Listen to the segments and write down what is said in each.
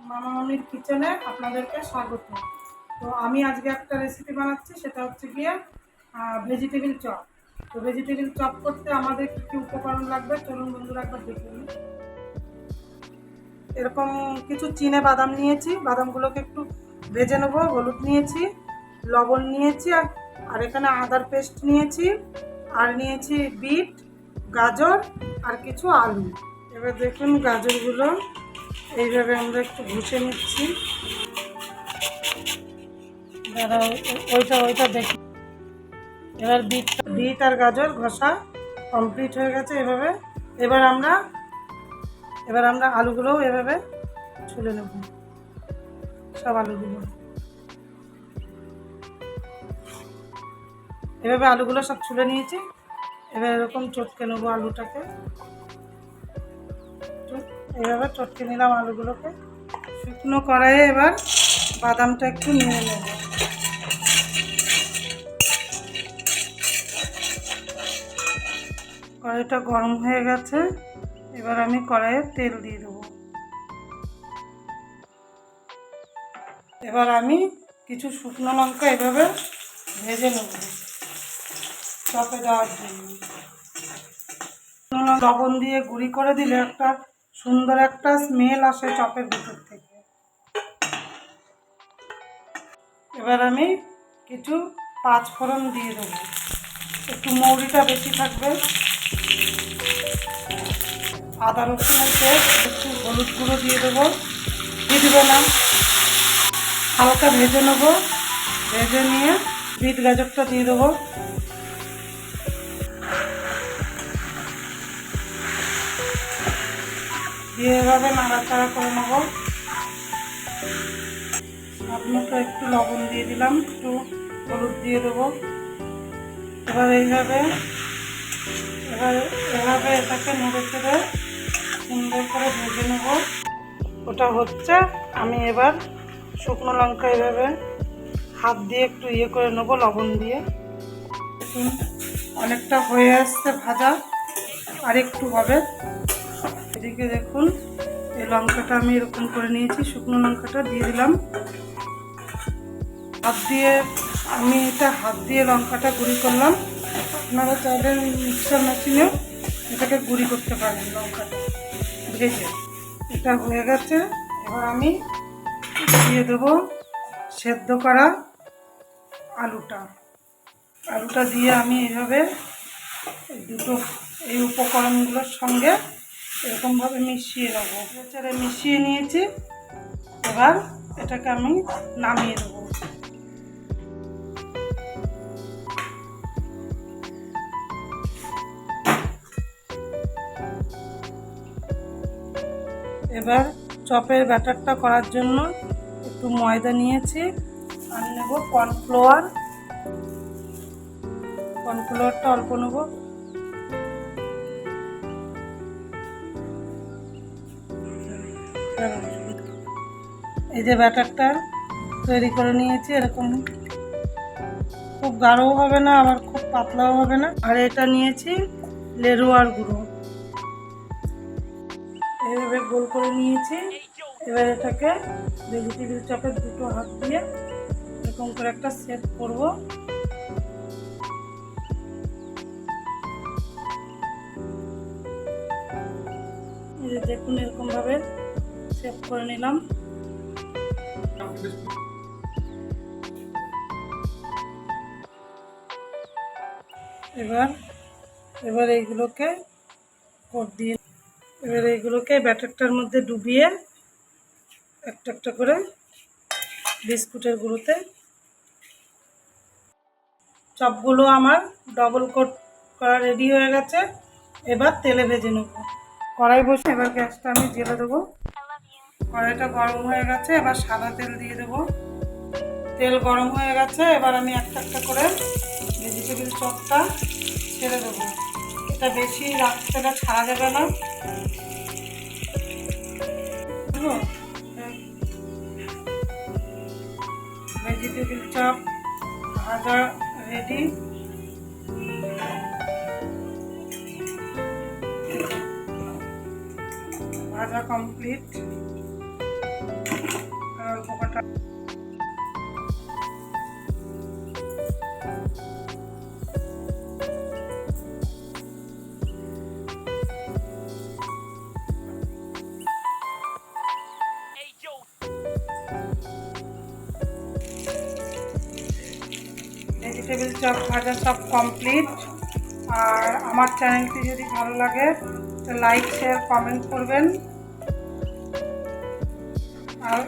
মামা মামির কিচেনে আপনাদেরকে স্বাগত। তো আমি আজকে একটা রেসিপি বানাচ্ছি, সেটা হচ্ছে গিয়ে ভেজিটেবিল চপ। তো ভেজিটেবিল চপ করতে আমাদের কী কী উপকরণ লাগবে চলুন বন্ধুরা একবার দেখে নিন। এরকম কিছু চিনে বাদাম নিয়েছি, বাদামগুলোকে একটু ভেজে নেবো। হলুদ নিয়েছি, লবণ নিয়েছি, আর এখানে আদার পেস্ট নিয়েছি, আর নিয়েছি বিট, গাজর আর কিছু আলু। এবার দেখুন গাজরগুলো এইভাবে আমরা একটু ঘষে নিচ্ছি। দাদা ওইটা দেখি। এবার বিট আর গাজর ঘষা কমপ্লিট হয়ে গেছে এভাবে। এবার আমরা আলুগুলোও এভাবে ছুলে নেব, সব আলুগুলো এভাবে আলুগুলো সব ছুলে নিয়েছি। এবার এরকম চটকে নেবো আলুটাকে, এইভাবে চটকে নিলাম আলুগুলোকে। শুকনো কড়াইয়ে এবার বাদামটা একটু নিয়ে নেব। কড়াইটা গরম হয়ে গেছে, এবার আমি কড়াইয়ে তেল দিয়ে দেবো। এবার আমি কিছু শুকনো লঙ্কা এভাবে ভেজে নেব চপে দেওয়ার জন্য। লবণ দিয়ে গুঁড়ি করে দিলে একটা সুন্দর একটা স্মেল আসে চপের ভিতর থেকে। এবার আমি কিছু পাঁচফোড়ন দিয়ে দেবো, একটু মৌরিটা বেশি থাকবে। আদা রসুনের পেস্ট, একটু হলুদ গুঁড়ো দিয়ে দেবো, দিবে না, হালকা ভেজে নেবো। ভেজে নিয়ে বিট গাজরটা দিয়ে দেবো। দিয়ে এভাবে নাড়াচাড়া করে নেবো। স্বাদ মতো একটু লবণ দিয়ে দিলাম, একটু হলুদ দিয়ে দেবো। এবার এভাবে এটাকে নেড়ে চেড়ে সুন্দর করে ভেজে নেব। ওটা হচ্ছে, আমি এবার শুকনো লঙ্কা এভাবে হাত দিয়ে একটু করে নেবো লবণ দিয়ে। অনেকটা হয়ে আসছে ভাজা, আর একটু হবে। এদিকে দেখুন এই লঙ্কাটা আমি এরকম করে নিয়েছি, শুকনো লঙ্কাটা দিয়ে দিলাম। আমি এটা হাত দিয়ে লঙ্কাটা গুঁড়ি করলাম। আপনারা চাইলে মিক্সার মেশিনেও এটাকে গুঁড়ি করতে পারেন লঙ্কাটা ভেজে। এটা হয়ে গেছে, এবার আমি দিয়ে দেবো সেদ্ধ করা আলুটা দিয়ে আমি এইভাবে এই উপকরণগুলোর সঙ্গে এরকমভাবে মিশিয়ে নেবো। মিশিয়ে নিয়েছি, এবার এটাকে আমি নামিয়ে দেবো। এবার চপের ব্যাটারটা করার জন্য একটু ময়দা নিয়েছি, আর নেব কর্নফ্লাওয়ারটা অল্প নেব। এই যে ব্যাটারটা তৈরি করে নিয়েছি, এরকম খুব গাঢ়ও হবে না আবার খুব পাতলাও হবে না। আর এটা নিয়েছি লেরুয়ার গুঁড়ো, এইভাবে গোল করে নিয়েছি। এবার এটাকে ভেজিটেবিল চপের দুটো হাত দিয়ে এরকম করে একটা সেট করব। দেখুন এরকম ভাবে সেট করে নিলাম। এবার এইগুলোকে ব্যাটারটার মধ্যে ডুবিয়ে একটা একটা করে বিস্কুটের গুঁড়োতে। চপগুলো আমার ডবল কোট করা রেডি হয়ে গেছে। এবার তেলে ভেজে নেব। কড়াই বসে এবার গ্যাসটা আমি জ্বেলে দেবো। কড়াইটা গরম হয়ে গেছে, এবার সাদা তেল দিয়ে দেবো। তেল গরম হয়ে গেছে, এবার আমি একটা একটা করে ভেজিটেবিল চপটা ছেড়ে দেবো। এটা বেশি রাত্রেটা ছাড়া যাবে না। ভেজিটেবিল চপ ভাজা রেডি। ভাজা কমপ্লিট। টাটা। ভেজিটেবিল চপ ভাজা সব কমপ্লিট। আর আমার চ্যানেলটি যদি ভালো লাগে তো লাইক শেয়ার কমেন্ট করবেন আর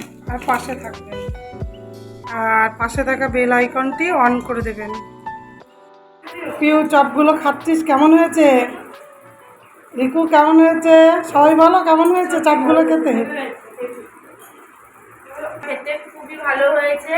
পাশে থাকবেন, আর পাশে থাকা বেল আইকনটি অন করে দেবেন। পিউ চপগুলো খাচ্ছিস, কেমন হয়েছে? রিকু কেমন হয়েছে? সবাই বলো কেমন হয়েছে চপগুলো খেতে? খেতে খুবই ভালো হয়েছে।